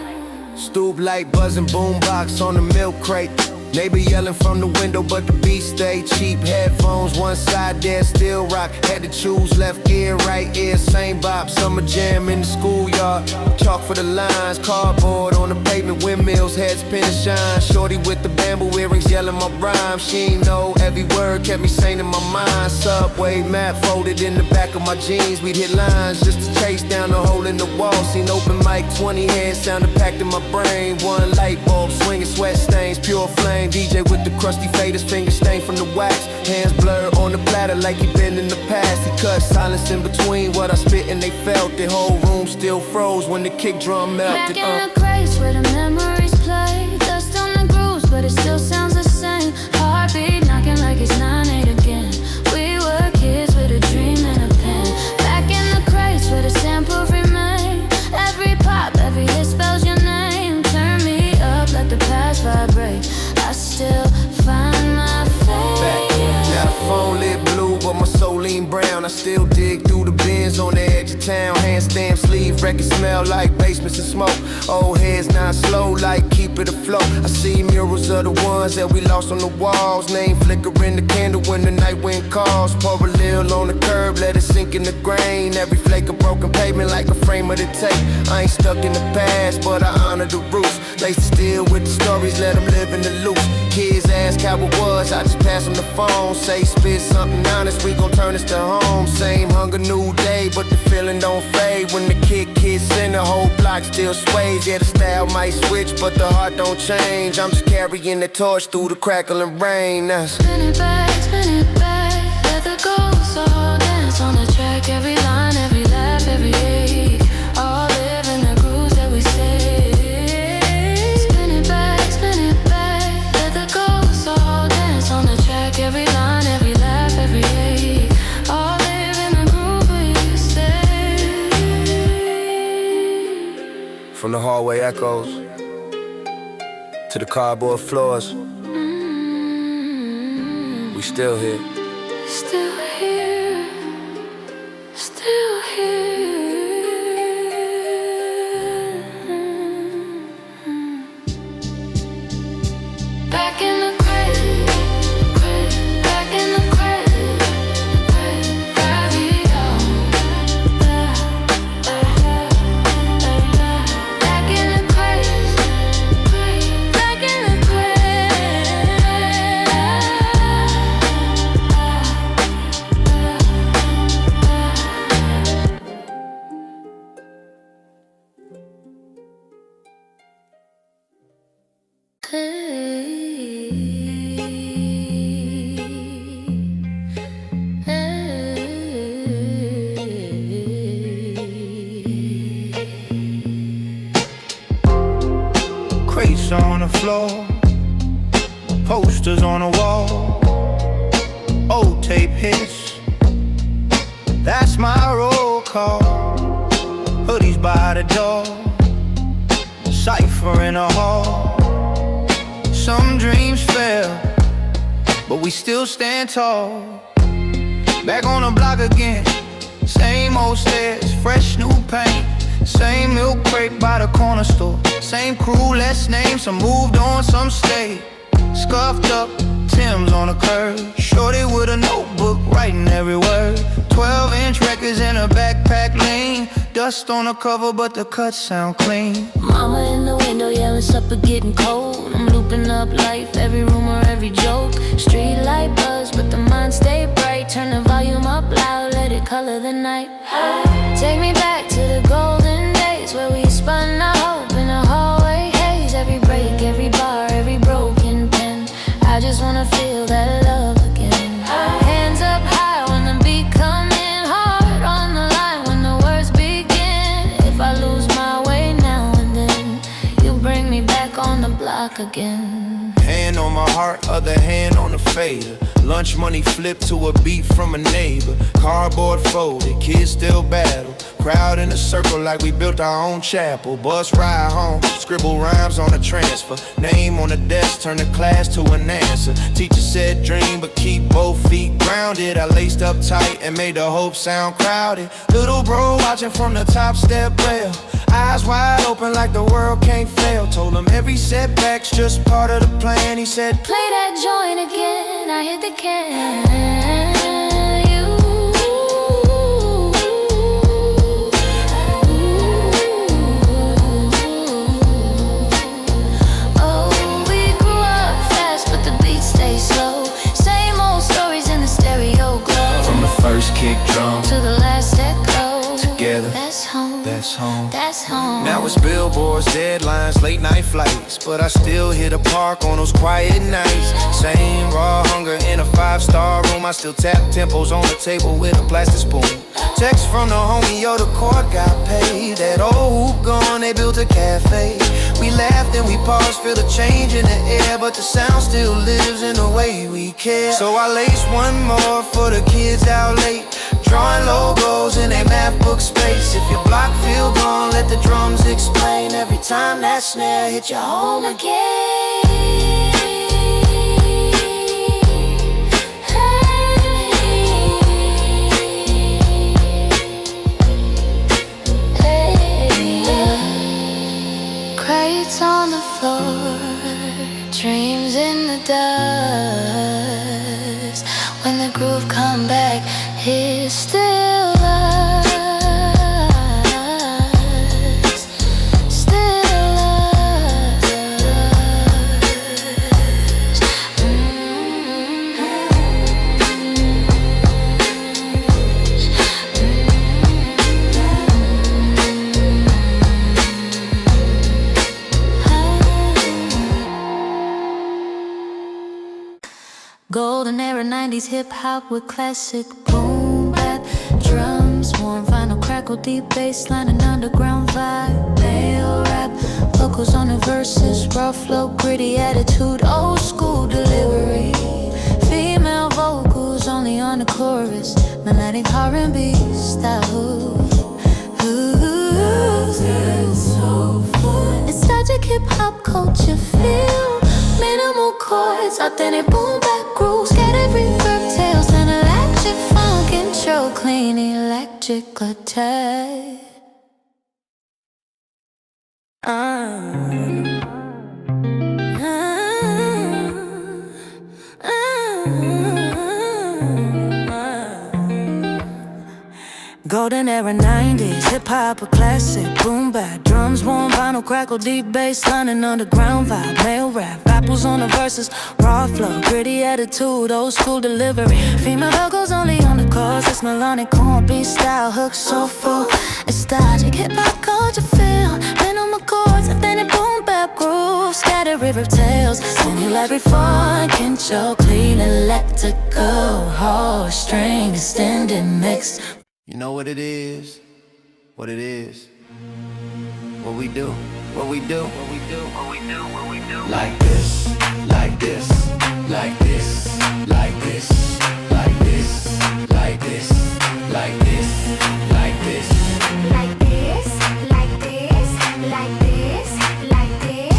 crates. Stoop light buzzing, boombox on the milk crate. Neighbor yelling from the window, but the beat stay cheap. Headphones, one side there, still rock. Had to choose left ear, right ear, same bop. Summer jam in the schoolyard. Chalk for the lines, cardboard on the pavement, windmills, heads spin and shine. Shorty with the bamboo earrings yelling my rhyme. She ain't know every word, kept me sane in my mind. Subway map folded in the back of my jeans. We'd hit lines just to chase down the hole in the wall. Seen open mic, 20 heads sounded packed in my brain. One light bulb swinging, sweat stains, pure flame. DJ with the crusty faders, fingers stained from the wax. Hands blurred on the platter like he been in the past. He cut silence in between what I spit and they felt. The whole room still froze when the kick drum melted. Back in the crates where the memories play. Dust on the grooves, but it still sounds the same. Heartbeat knocking like it's 9/8 again. We were kids with a dream and a pen. Back in the crates where the samples remain. Every pop, every hit spells your name. Turn me up, let the past vibrate. I still find my face. Now the phone lit blue, but my soul lean brown. I still dig through the bins on the edge of town. Handstand sleeve, record smell like basements and smoke. Old heads not slow, like keep it afloat. I see murals of the ones that we lost on the walls. Name flickering the candle when the night wind calls. Pour a little on the curb, let it sink in the grain. Every flake of broken pavement like a frame of the tape. I ain't stuck in the past, but I honor the roots. Lace still with the stories, let them live in the loop. Kids ask how it was, I just pass them the phone. Say spit something honest, we gon' turn this to home. Same hunger, new day, but the feeling don't fade. When the kid kicks in, the whole block still sways. Yeah, the style might switch, but the heart don't change. I'm just carrying the torch through the crackling rain. Spin it back, let the ghosts all dance on the track. Every line, every laugh, every ache. All live in the grooves that we say. Spin it back, let the ghosts all dance on the track. Every line, every laugh, every ache. All live in the groove we stay. From the hallway echoes to the cardboard floors, we still here. Still here, still here. Back in the crate, back in the crate, grab it all. Back in the crate, back in the Crates on the floor, posters on the wall, old tape hits, that's my roll call. Hoodies by the door, cipher in a hall. Some dreams fail, but we still stand tall. Back on the block again, same old stairs, fresh new paint. Same milk crate by the corner store. Same crew, less names, some moved on, some stayed. Scuffed up, Tim's on the curb. Shorty with a notebook, writing every word. 12-inch records in a backpack lean. Dust on the cover, but the cuts sound clean. Mama in the window yelling, supper getting cold. I'm looping up life, every rumor, every joke. Street light buzz, but the mind stay bright. Turn the volume up loud, let it color the night. Take me back to the golden days where we spun our hope in a hallway haze. Every break, every bar, every broken pen. back again. Hand on my heart, other hand on the fader. Lunch money flipped to a beat from a neighbor. Cardboard folded, kids still battle. Crowd in a circle like we built our own chapel. Bus ride home, scribble rhymes on a transfer. Name on the desk, turn the class to an answer. Teacher said dream, but keep both feet grounded. I laced up tight and made the hope sound crowded. Little bro watching from the top step rail. Eyes wide open like the world can't fail. Told him every setback's just part of the plan. He said, play that joint again, I hit the can. First kick drum to the last echo. Together, that's home. That's home. That's home. Now it's billboards, deadlines, late night flights, but I still hit a park on those quiet nights. Same raw hunger in a 5-star room. I still tap tempos on the table with a plastic spoon. Text from the homie, yo, the court got paid. That old hoop gone, they built a cafe. We laughed and we paused, feel the change in the air, but the sound still lives in the way we care. So I laced one more for the kids out late, drawing logos in a math book space. If your block feel gone, let the drums explain. Every time that snare hit your home again. Crates on the floor, dreams in the dust. When the groove come back, it's still us, still us. Golden era 90s hip-hop with classic boom bap drums, warm vinyl, crackle, deep bass line, and underground vibe. Male rap, vocals on the verses, raw flow, gritty attitude, old school delivery. Female vocals only on the chorus, melodic R&B style. Nostalgic hip-hop culture feel, minimal chords, authentic boom bap grooves, scattered reverb tails, and electric funk intro, clean electric attack. Golden era 90s, hip-hop a classic, boom bap, drums, warm vinyl, crackle, deep bass line, and underground vibe. Male rap, apples on the verses, raw flow, gritty attitude, old school delivery. Female vocals only on the chorus, it's melodic, cornbeat style, hooks soulful. Nostalgic hip-hop culture feel, minimal chords, authentic boom bap grooves, scattered river tales, electric funk intro, clean electrical, whole string extended mix. You know what it is, what it is, what we do, what we do, what we do, what we do, what we do. Like this, like this, like this, like this, like this, like this, like this, like this. Like this, like this, like this, like this,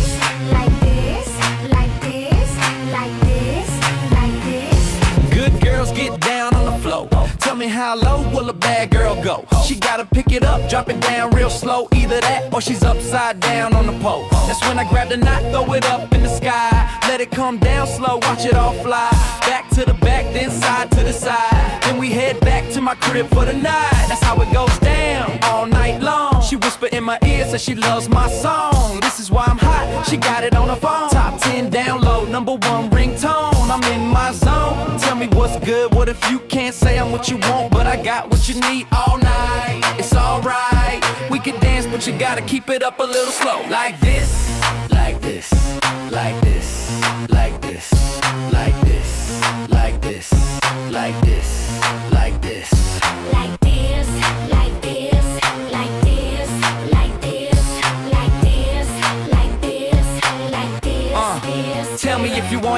like this, like this, like this, like this. Good girls get down on the floor. Tell me how low will a bad girl go? She gotta pick it up, drop it down real slow. Either that or she's upside down on the pole. That's when I grab the knot, throw it up in the sky. Let it come down slow, watch it all fly. Back to the back, then side to the side. Then we head back to my crib for the night. That's how it goes down, all night long. She whisper in my ear, says she loves my song. This is why I'm hot, she got it on her phone. Top 10 download, #1 ringtone. I'm in my zone. Tell me what's good, what if you can't say I'm what you want, but I got what you need all night. It's alright, we can dance, but you gotta keep it up a little slow. Like this, like this, like this, like this, like this, like this, like this, like this. Like this, like this, like this, like this, like this, like this, like this.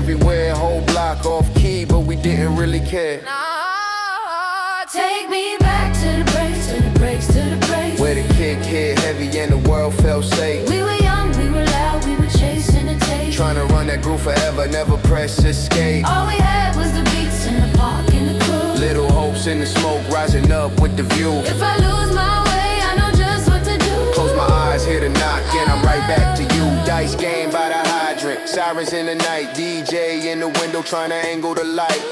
everywhere, whole block off key, but we didn't really care. Nah, take me back to the breaks, to the breaks, to the breaks. Where the kick hit heavy and the world felt safe. We were young, we were loud, we were chasing the tape. Trying to run that groove forever, never press escape. All we had was the beats in the park and the crew. Little hopes in the smoke, rising up with the view. If I lose my way, I know just what to do. Close my eyes, hear the knock, and I'm right back to you. Dice game by the hydrant, sirens in the night. DJ in the window trying to angle the light.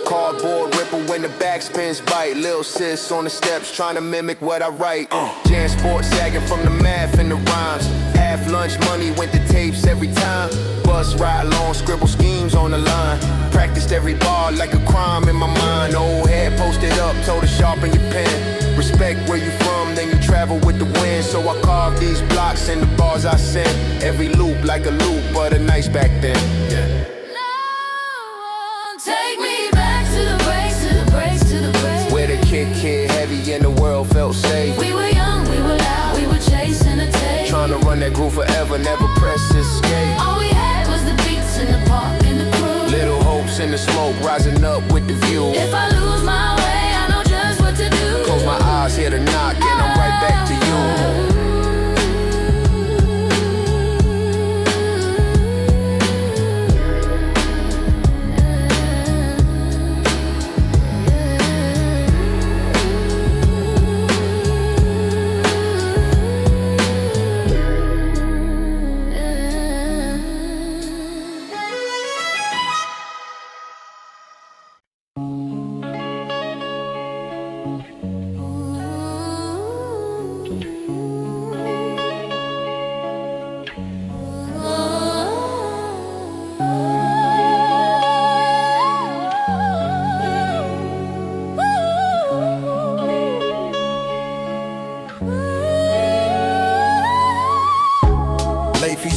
Cardboard ripple when the backspins bite. Lil' sis on the steps trying to mimic what I write. Jan sports sagging from the math and the rhymes. Half lunch money went to tapes every time. Bus ride long, scribble schemes on the line. Practiced every bar like a crime in my mind. Old head posted up, told her sharpen your pen. Respect where you from, then you travel with the wind. So I carved these blocks and the bars I sent. Every loop like a loop, but a nice back then. Yeah. Take me back to the breaks, to the breaks, to the breaks. Where the kick hit heavy and the world felt safe. We were young, we were loud, we were chasing the tape. Trying to run that groove forever, never press escape. All we had was the beats in the park and the crew. Little hopes in the smoke, rising up with the view. If I lose my way, I know just what to do. Close my eyes, hear the knock, and I'm right back to you.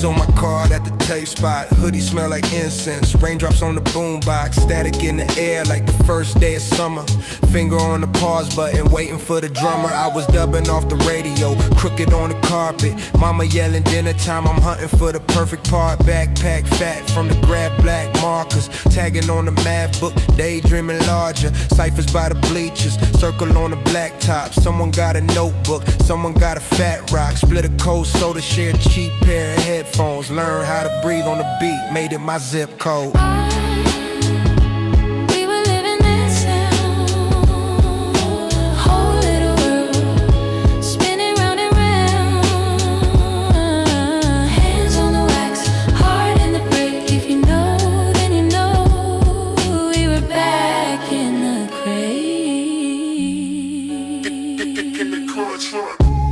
On my card at the tape spot. Hoodie smell like incense. Raindrops on the boombox. Static in the air like the first day of summer. Finger on the pause button, waiting for the drummer. I was dubbing off the radio, crooked on the carpet. Mama yelling dinner time, I'm hunting for the perfect part. Backpack fat from the grab black markers. Tagging on the math book, daydreaming larger. Ciphers by the bleachers, circle on the blacktop. Someone got a notebook, someone got a fat rock. Split a cold soda, share a cheap pair of headphones. Learn how to breathe on the beat, made it my zip code. We were living that sound. Whole little world spinning round and round. Hands on the wax, heart in the break. If you know, then you know. We were back in the crate.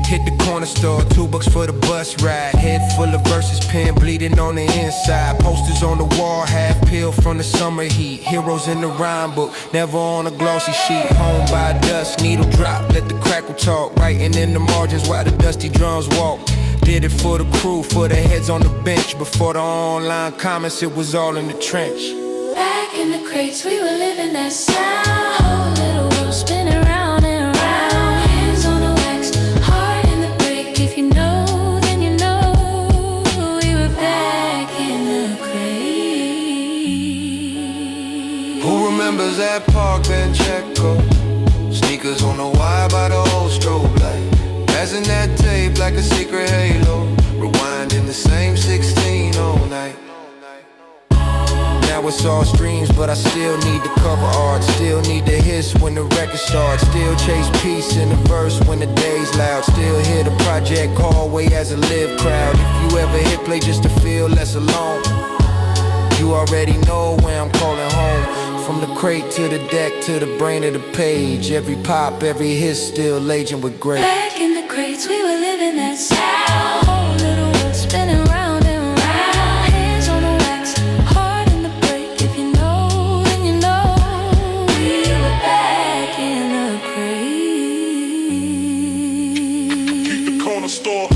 Hit the corner store, $2 for the bus ride. Head full of verses, pen bleeding on the inside. Posters on the wall, half peeled from the summer heat. Heroes in the rhyme book, never on a glossy sheet. Home by dusk, needle drop, let the crackle talk. Writing in the margins while the dusty drums walk. Did it for the crew, for the heads on the bench. Before the online comments, it was all in the trench. Back in the crates, we were living that sound. Whole little world spinning round and round. Hands on the wax, heart in the break. If you know, then you know. We were back in the crate. Who remembers that park bench echo? Sneakers on the wire by the old strobe light. Passing that tape like a secret halo. Rewinding the same 16 all night. Now it's all streams, but I still need the cover art. Still need the hits when the record starts. Still chase peace in the verse when the day's loud. Still hear the project hallway as a live crowd. If you ever hit play just to feel less alone, you already know where I'm calling home. From the crate to the deck to the brain of the page. Every pop, every hit still aging with grace. Back in the crates, we were living that sound. Whole little world spinning round and round. Hands on the wax, heart in the break. If you know, then you know. We were back in the crate. Keep the corner store.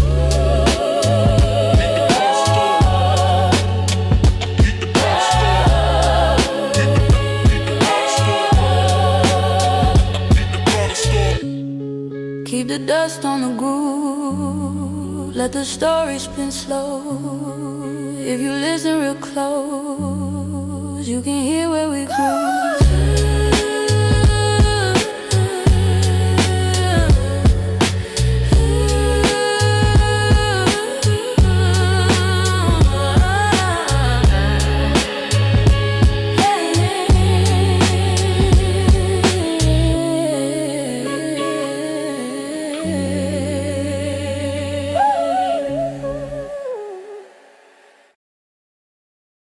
Keep the dust on the groove. Let the story spin slow. If you listen real close, You can hear where we cruise.